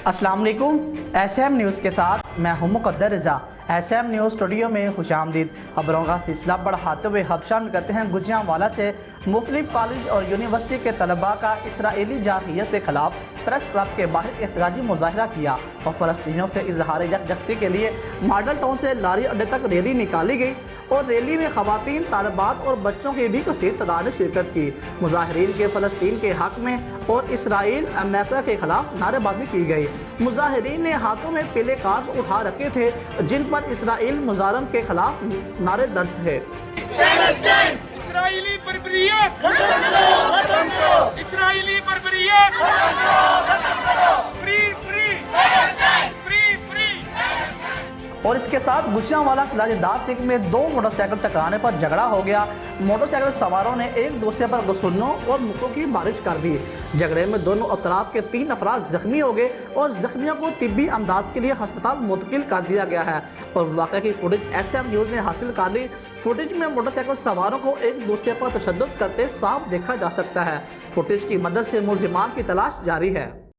अस्सलाम वालेकुम। SM news के साथ मैं हूं मुक़द्दर रज़ा। SM न्यूज़ स्टूडियो में खुशामदीद। खबरों का सिलसिला बढ़ाते हुए शामिल करते हैं गुजरांवाला से मुख्तलिफ कॉलेज और यूनिवर्सिटी के तलबा का इसराइली जारहियत के खिलाफ प्रेस क्लब के बाहर एहतजाजी मुजाहरा किया और फ़लस्तीनियों से इजहार यकजहती के लिए मॉडल टाउन से लारी अड्डे तक रैली निकाली गई और रैली में खवातीन, तालिबात और बच्चों की भी कसीर तादाद ने शिरकत की। मुजाहिरीन के फ़लस्तीन के हक में और इसराइल अमेरिका के खिलाफ नारेबाजी की गई। मुजाहिरीन ने हाथों में पीले कार्ड उठा रखे थे जिन पर इसराइल मुजारम के खिलाफ नारे दर्ज थे। इस्राइली बर्बरियत इस्राइली बर्बरियत फ्री फ्री फ्री फ्री। और इसके साथ गुजरांवाला दार सिंह में दो मोटरसाइकिल टकराने पर झगड़ा हो गया। मोटरसाइकिल सवारों ने एक दूसरे पर गुस्सों और मुक्कों की बारिश कर दी। झगड़े में दोनों अतराफ के 3 अफराद जख्मी हो गए और जख्मियों को तिब्बी अमदाद के लिए अस्पताल मुंतकिल कर दिया गया है। और वाक़े की फुटेज SM न्यूज़ ने हासिल कर ली। फुटेज में मोटरसाइकिल सवारों को एक दूसरे पर तशद्दुद करते साफ देखा जा सकता है। फुटेज की मदद से मुलजिमान की तलाश जारी है।